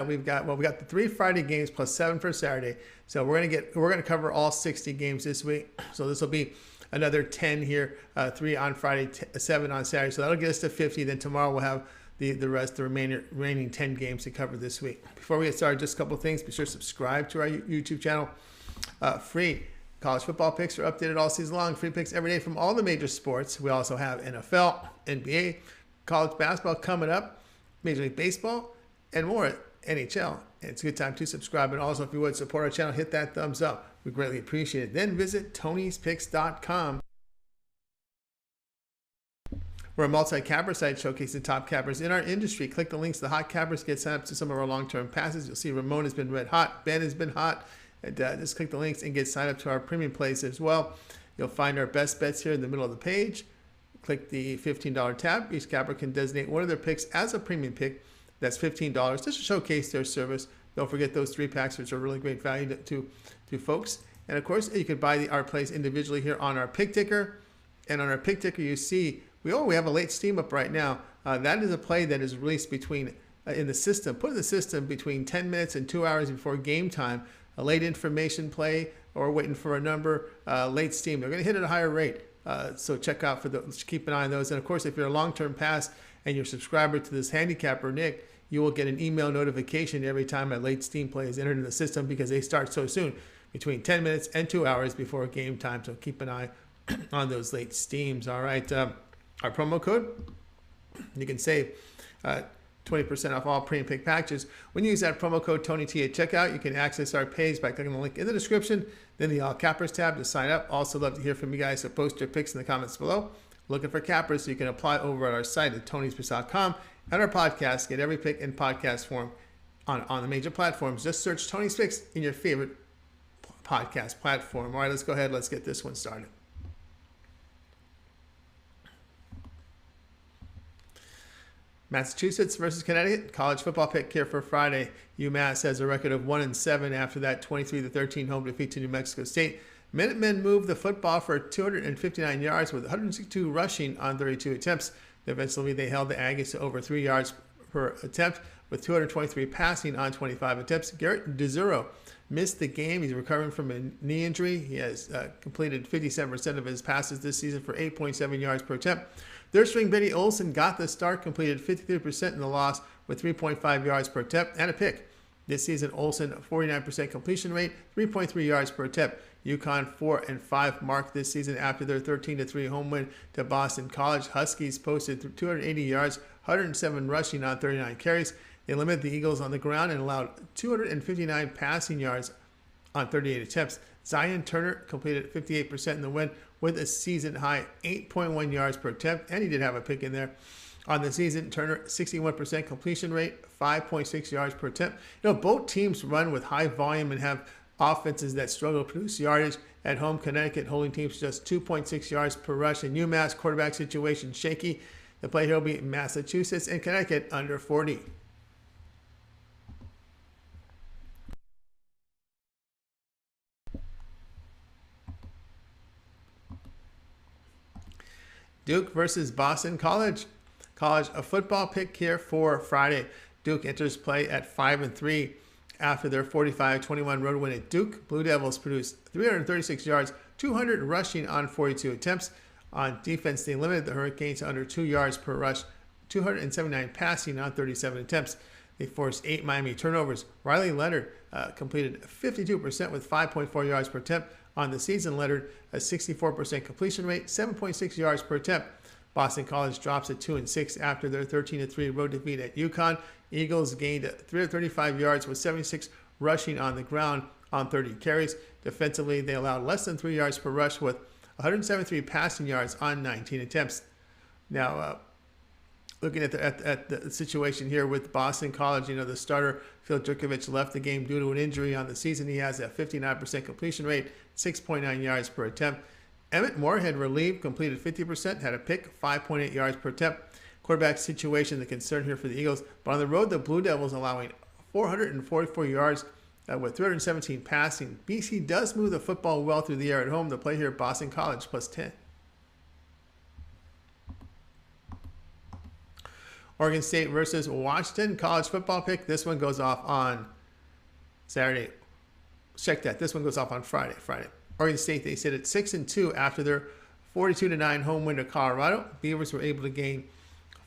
we got the 3 Friday games plus 7 for Saturday. So we're gonna cover all 60 games this week. So this will be another 10 here, 3 on Friday, 7 on Saturday. So that'll get us to 50. Then tomorrow we'll have the remaining 10 games to cover this week. Before we get started, just a couple of things. Be sure to subscribe to our YouTube channel. Free college football picks are updated all season long. Free picks every day from all the major sports. We also have NFL, NBA, college basketball coming up, Major League Baseball, and more. NHL. And it's a good time to subscribe. And also, if you would support our channel, hit that thumbs up. We greatly appreciate it. Then visit Tony'sPicks.com. We're a multi-capper site showcasing top cappers in our industry. Click the links to the hot cappers, get signed up to some of our long-term passes. You'll see Ramon has been red hot, Ben has been hot. And just click the links and get signed up to our premium plays as well. You'll find our best bets here in the middle of the page. Click the $15 tab. Each capper can designate one of their picks as a premium pick. That's $15 just to showcase their service. Don't forget those 3 packs, which are really great value to folks. And of course, you can buy our plays individually here on our pick ticker. And on our pick ticker, you see we have a late steam up right now. That is a play that is released between in the system, put in the system between 10 minutes and 2 hours before game time. A late information play or waiting for a number, late steam. They're going to hit at a higher rate. So check out for those. Keep an eye on those. And of course, if you're a long-term pass and you're a subscriber to this handicapper, Nick, you will get an email notification every time a late steam play is entered in the system because they start so soon, between 10 minutes and 2 hours before game time. So keep an eye on those late steams. All right. Our promo code, you can save 20% off all premium pick packages. When you use that promo code TonyT at checkout, you can access our page by clicking the link in the description, then the All Cappers tab to sign up. Also love to hear from you guys, so post your picks in the comments below. Looking for cappers, so you can apply over at our site at Tony'sPicks.com and our podcast. Get every pick in podcast form on the major platforms. Just search Tony's Picks in your favorite podcast platform. All right, let's go ahead. Let's get this one started. Massachusetts versus Connecticut. College football pick here for Friday. UMass has a record of 1-7 after that 23-13 home defeat to New Mexico State. Minutemen moved the football for 259 yards with 162 rushing on 32 attempts. Eventually, they held the Aggies to over 3 yards per attempt with 223 passing on 25 attempts. Garrett DeZuro missed the game. He's recovering from a knee injury. He has completed 57% of his passes this season for 8.7 yards per attempt. Third string Betty Olson got the start, completed 53% in the loss with 3.5 yards per attempt and a pick. This season, Olson 49% completion rate, 3.3 yards per attempt. UConn 4-5 mark this season after their 13-3 home win to Boston College. Huskies posted 280 yards, 107 rushing on 39 carries. They limited the Eagles on the ground and allowed 259 passing yards on 38 attempts. Zion Turner completed 58% in the win with a season-high 8.1 yards per attempt, and he did have a pick in there. On the season, Turner 61% completion rate, 5.6 yards per attempt. Both teams run with high volume and have offenses that struggle to produce yardage. At home, Connecticut holding teams just 2.6 yards per rush. And UMass quarterback situation shaky. The play here will be Massachusetts and Connecticut under 40. Duke versus Boston College. A football pick here for Friday. Duke enters play at 5-3 after their 45-21 road win at Duke. Blue Devils produced 336 yards, 200 rushing on 42 attempts. On defense, they limited the Hurricanes to under 2 yards per rush, 279 passing on 37 attempts. They forced 8 Miami turnovers. Riley Leonard completed 52% with 5.4 yards per attempt. On the season, Leonard a 64% completion rate, 7.6 yards per attempt. Boston College drops at 2-6 after their 13-3 road defeat at UConn. Eagles gained 335 yards with 76 rushing on the ground on 30 carries. Defensively, they allowed less than 3 yards per rush with 173 passing yards on 19 attempts. Now, looking at the situation here with Boston College, the starter, Phil Jurkovich, left the game due to an injury on the season. He has a 59% completion rate, 6.9 yards per attempt. Emmett Moorhead relieved, completed 50%, had a pick, 5.8 yards per attempt. Quarterback situation, the concern here for the Eagles. But on the road, the Blue Devils allowing 444 yards with 317 passing. BC does move the football well through the air at home. The play here, Boston College +10. Oregon State versus Washington, college football pick. This one goes off on Saturday. Check that. This one goes off on Friday. Oregon State, they sit at 6-2 after their 42-9 home win to Colorado. Beavers were able to gain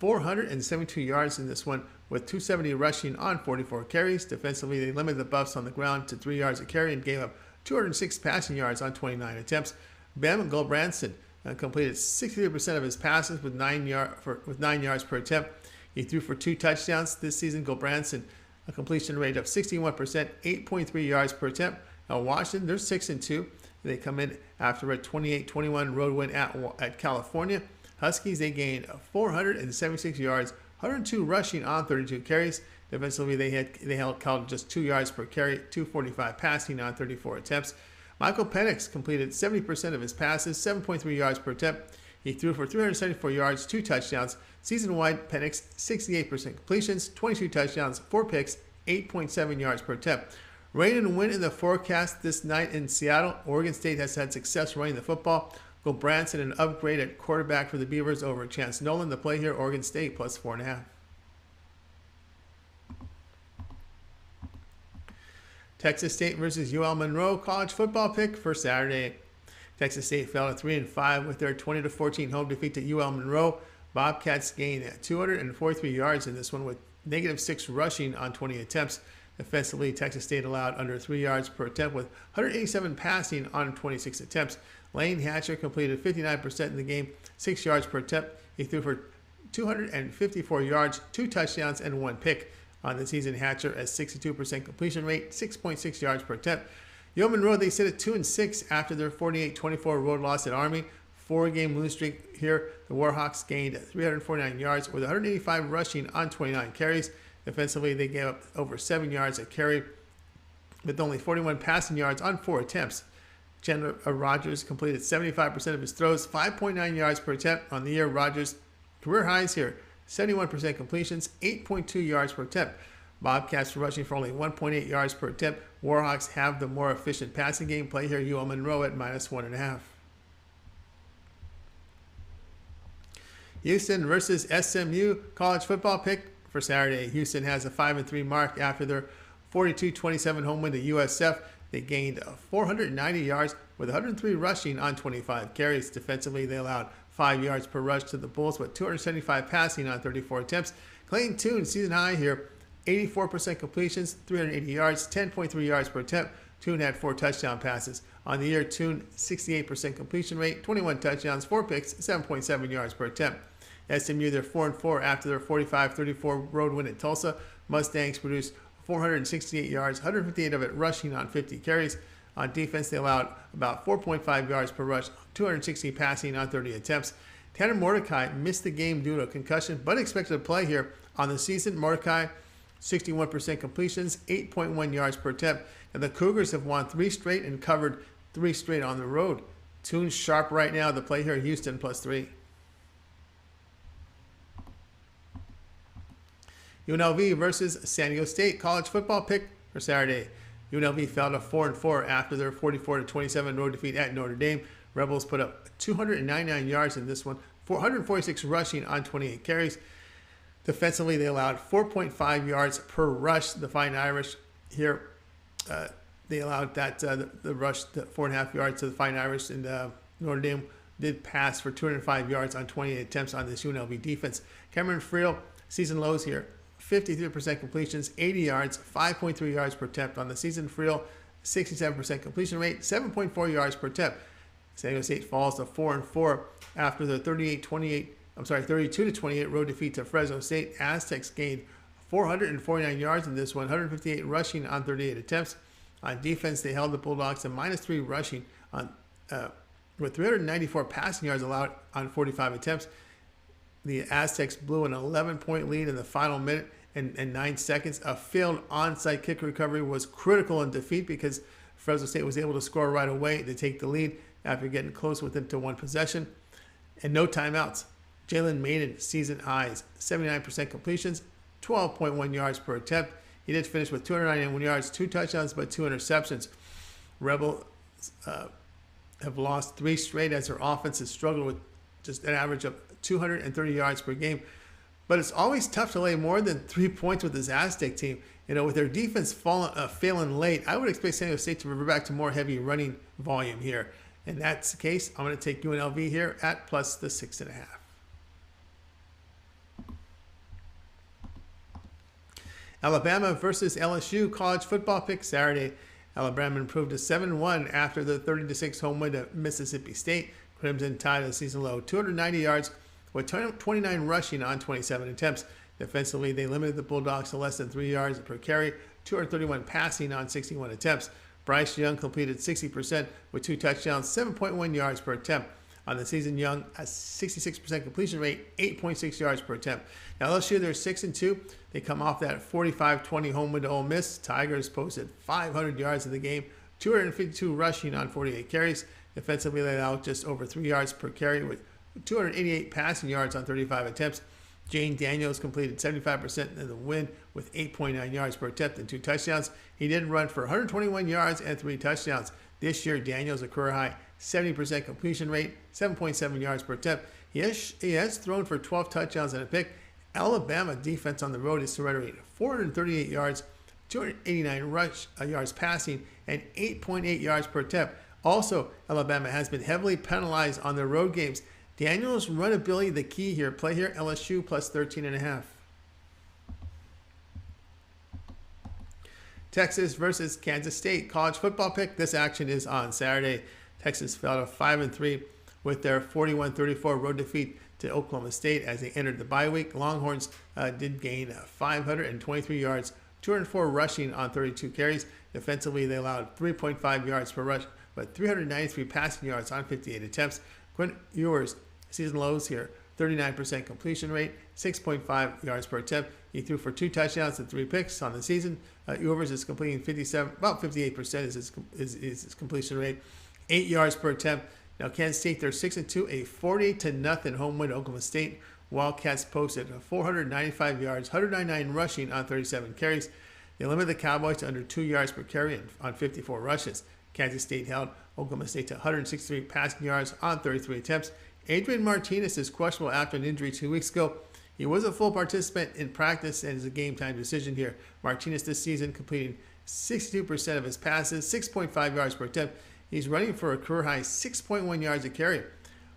472 yards in this one with 270 rushing on 44 carries. Defensively, they limited the Buffs on the ground to 3 yards a carry and gave up 206 passing yards on 29 attempts. Bam Gulbranson completed 63% of his passes with 9 yards per attempt. He threw for 2 touchdowns this season. Gulbranson, a completion rate of 61%, 8.3 yards per attempt. Now Washington, they're 6-2. They come in after a 28-21 road win at California. Huskies, they gained 476 yards, 102 rushing on 32 carries. Defensively, they held Cal to just 2 yards per carry, 245 passing on 34 attempts. Michael Penix completed 70% of his passes, 7.3 yards per attempt. He threw for 374 yards, 2 touchdowns. Season-wide, Penix 68% completions, 22 touchdowns, 4 picks, 8.7 yards per attempt. Rain and wind in the forecast this night in Seattle. Oregon State has had success running the football. Gulbranson, an upgrade at quarterback for the Beavers over Chance Nolan. The play here, Oregon State plus 4.5. Texas State versus UL Monroe, college football pick for Saturday. Texas State fell to 3-5 with their 20-14 home defeat to UL Monroe. Bobcats gained 243 yards in this one with -6 rushing on 20 attempts. Defensively, Texas State allowed under 3 yards per attempt with 187 passing on 26 attempts. Lane Hatcher completed 59% in the game, 6 yards per attempt. He threw for 254 yards, 2 touchdowns, and 1 pick. On the season, Hatcher at 62% completion rate, 6.6 yards per attempt. UL Monroe, they sit at 2-6 after their 48-24 road loss at Army. 4-game losing streak here. The Warhawks gained 349 yards with 185 rushing on 29 carries. Defensively, they gave up over 7 yards a carry with only 41 passing yards on 4 attempts. Chandler Rogers completed 75% of his throws, 5.9 yards per attempt. On the year, Rogers' career highs here, 71% completions, 8.2 yards per attempt. Bobcats were rushing for only 1.8 yards per attempt. Warhawks have the more efficient passing game. Play here, UL Monroe at -1.5. Houston versus SMU, college football pick for Saturday. Houston has a 5-3 mark after their 42-27 home win to USF. They gained 490 yards with 103 rushing on 25 carries. Defensively, they allowed 5 yards per rush to the Bulls with 275 passing on 34 attempts. Clayton Tune, season high here, 84% completions, 380 yards, 10.3 yards per attempt. Tune had 4 touchdown passes. On the year, Tune, 68% completion rate, 21 touchdowns, 4 picks, 7.7 yards per attempt. SMU, they're 4-4 after their 45-34 road win at Tulsa. Mustangs produced 468 yards, 158 of it rushing on 50 carries. On defense, they allowed about 4.5 yards per rush, 260 passing on 30 attempts. Tanner Mordecai missed the game due to a concussion, but expected to play here on the season. Mordecai, 61% completions, 8.1 yards per attempt. And the Cougars have won 3 straight and covered 3 straight on the road. Tune's sharp right now. The play here, Houston +3. UNLV versus San Diego State, college football pick for Saturday. UNLV fell to 4-4 after their 44-27 road defeat at Notre Dame. Rebels put up 299 yards in this one, 446 rushing on 28 carries. Defensively, they allowed 4.5 yards per rush. The Fighting Irish here, they allowed that the rush, the 4.5 yards to the Fighting Irish, and Notre Dame did pass for 205 yards on 28 attempts on this UNLV defense. Cameron Friel, season lows here. 53% completions, 80 yards, 5.3 yards per attempt. On the season, Friel, 67% completion rate, 7.4 yards per attempt. San Diego State falls to 4-4 after the 32-28 road defeat to Fresno State. Aztecs gained 449 yards in this one, 158 rushing on 38 attempts. On defense, they held the Bulldogs to -3 rushing on with 394 passing yards allowed on 45 attempts. The Aztecs blew an 11-point lead in the final minute and 9 seconds. A failed onside kick recovery was critical in defeat because Fresno State was able to score right away to take the lead after getting close with it to 1 possession. And no timeouts. Jalen Maiden, season highs, 79% completions, 12.1 yards per attempt. He did finish with 291 yards, 2 touchdowns, but 2 interceptions. Rebels have lost 3 straight as their offense has struggled with just an average of 230 yards per game. But it's always tough to lay more than 3 points with this Aztec team. With their defense failing late, I would expect San Diego State to revert back to more heavy running volume here. And that's the case. I'm going to take UNLV here at plus the 6.5. Alabama versus LSU college football pick Saturday. Alabama improved to 7-1 after the 30-6 home win at Mississippi State. Crimson tied a season low 290 yards with 29 rushing on 27 attempts. Defensively, they limited the Bulldogs to less than 3 yards per carry, 231 passing on 61 attempts. Bryce Young completed 60% with 2 touchdowns, 7.1 yards per attempt. On the season, Young has 66% completion rate, 8.6 yards per attempt. Now, LSU, they're 6-2. They come off that 45-20 home win to Ole Miss. Tigers posted 500 yards in the game, 252 rushing on 48 carries. Defensively, they allowed just over 3 yards per carry with 288 passing yards on 35 attempts. Jane Daniels completed 75% in the win with 8.9 yards per attempt and 2 touchdowns. He did run for 121 yards and 3 touchdowns. This year, Daniels a career high 70% completion rate, 7.7 yards per attempt. He has thrown for 12 touchdowns and a pick. Alabama defense on the road is surrendering 438 yards, 289 yards passing, and 8.8 yards per attempt. Also, Alabama has been heavily penalized on their road games. Daniels' run ability, the key here. Play here, LSU plus 13.5. Texas versus Kansas State college football pick. This action is on Saturday. Texas fell to 5-3 with their 41-34 road defeat to Oklahoma State as they entered the bye week. Longhorns did gain 523 yards, 204 rushing on 32 carries. Defensively, they allowed 3.5 yards per rush, but 393 passing yards on 58 attempts. Quinn Ewers, season lows here, 39% completion rate, 6.5 yards per attempt. He threw for 2 touchdowns and 3 picks on the season. Ewers is completing about 58% is his completion rate, 8 yards per attempt. Now, Kansas State, they're 6-2, a 40-0 home win to Oklahoma State. Wildcats posted 495 yards, 199 rushing on 37 carries. They limited the Cowboys to under 2 yards per carry on 54 rushes. Kansas State held Oklahoma State to 163 passing yards on 33 attempts. Adrian Martinez is questionable after an injury 2 weeks ago. He was a full participant in practice and is a game-time decision here. Martinez this season completing 62% of his passes, 6.5 yards per attempt. He's running for a career-high 6.1 yards a carry.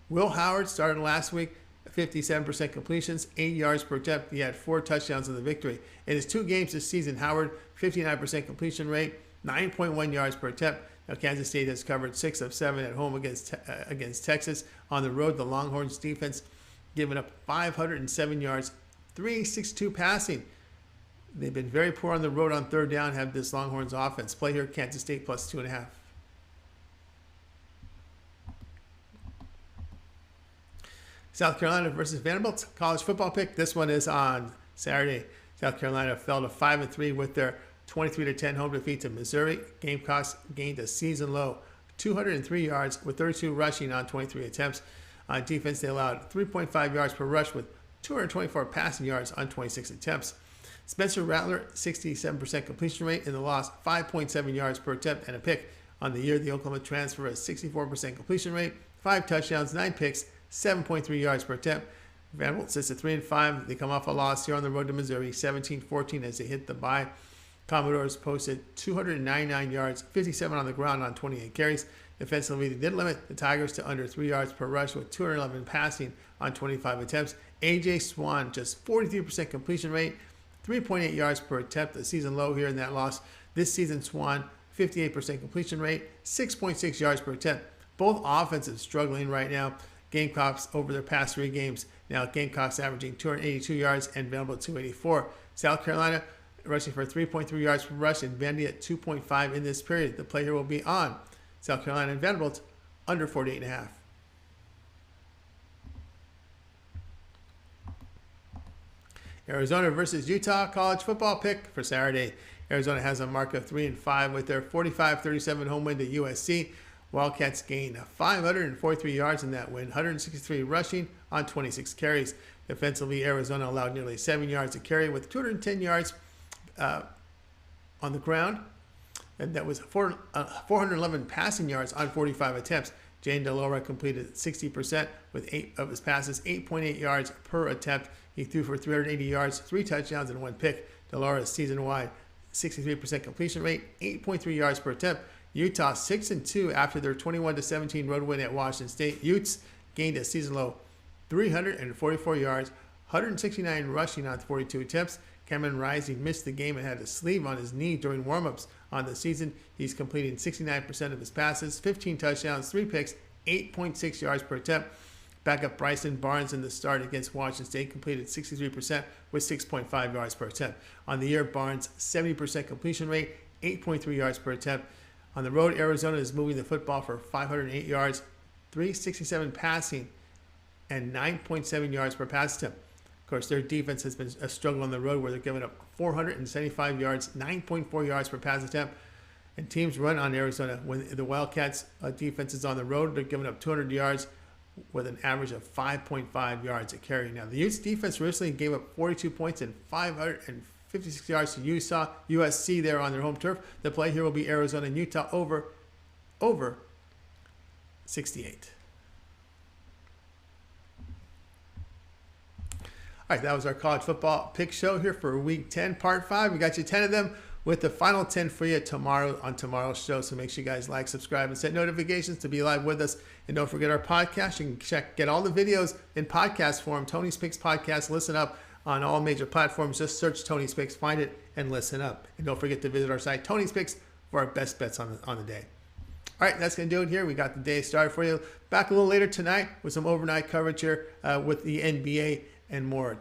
Will Howard started last week, 57% completions, 8 yards per attempt. He had 4 touchdowns in the victory. In his 2 games this season, Howard, 59% completion rate, 9.1 yards per attempt. Now, Kansas State has covered 6 of 7 at home against Texas. On the road, the Longhorns defense giving up 507 yards, 362 passing. They've been very poor on the road on third down, have this Longhorns offense. Play here, Kansas State plus 2.5. South Carolina versus Vanderbilt college football pick. This one is on Saturday. South Carolina fell to 5-3 with their 23-10 home defeat to Missouri. Gamecocks gained a season low 203 yards with 32 rushing on 23 attempts. On defense, they allowed 3.5 yards per rush with 224 passing yards on 26 attempts. Spencer Rattler, 67% completion rate in the loss, 5.7 yards per attempt and a pick. On the year, the Oklahoma transfer has 64% completion rate, 5 touchdowns, 9 picks, 7.3 yards per attempt. Vanderbilt sits at 3-5. They come off a loss here on the road to Missouri, 17-14 as they hit the bye. Commodores posted 299 yards, 57 on the ground on 28 carries. Defensively, they did limit the Tigers to under 3 yards per rush with 211 passing on 25 attempts. A.J. Swan, just 43% completion rate, 3.8 yards per attempt, a season low here in that loss. This season, Swan, 58% completion rate, 6.6 yards per attempt. Both offenses struggling right now. Gamecocks over their past 3 games. Now, Gamecocks averaging 282 yards and Vanderbilt 284. South Carolina rushing for 3.3 yards per rush and Vandy at 2.5 in this period. The play here will be on South Carolina and Vanderbilt under 48.5. Arizona versus Utah college football pick for Saturday. Arizona has a mark of 3-5 with their 45-37 home win to USC. Wildcats gained 543 yards in that win, 163 rushing on 26 carries. Defensively, Arizona allowed nearly 7 yards to carry with 210 yards on the ground. And that was 411 passing yards on 45 attempts. Jane DeLora completed 60% with 8 of his passes, 8.8 yards per attempt. He threw for 380 yards, 3 touchdowns, and 1 pick. DeLora's season-wide 63% completion rate, 8.3 yards per attempt. Utah 6-2 after their 21-17 road win at Washington State. Utes gained a season-low 344 yards, 169 rushing on 42 attempts. Cameron Rising missed the game and had a sleeve on his knee during warm-ups on the season. He's completing 69% of his passes, 15 touchdowns, 3 picks, 8.6 yards per attempt. Backup Bryson Barnes in the start against Washington State completed 63% with 6.5 yards per attempt. On the year, Barnes 70% completion rate, 8.3 yards per attempt. On the road, Arizona is moving the football for 508 yards, 367 passing, and 9.7 yards per pass attempt. Of course, their defense has been a struggle on the road where they're giving up 475 yards, 9.4 yards per pass attempt. And teams run on Arizona. When the Wildcats defense is on the road, they're giving up 200 yards with an average of 5.5 yards a carry. Now, the Utes defense recently gave up 42 points and 556 yards to USC there on their home turf. The play here will be Arizona and Utah over 68. All right, that was our college football pick show here for week 10, part 5. We got you 10 of them with the final 10 for you tomorrow on tomorrow's show. So make sure you guys like, subscribe, and set notifications to be live with us. And don't forget our podcast. You can get all the videos in podcast form. Tony's Picks Podcast. Listen up on all major platforms. Just search Tony's Picks, find it, and listen up. And don't forget to visit our site, Tony's Picks, for our best bets on the day. All right, that's going to do it here. We got the day started for you. Back a little later tonight with some overnight coverage here with the NBA and more.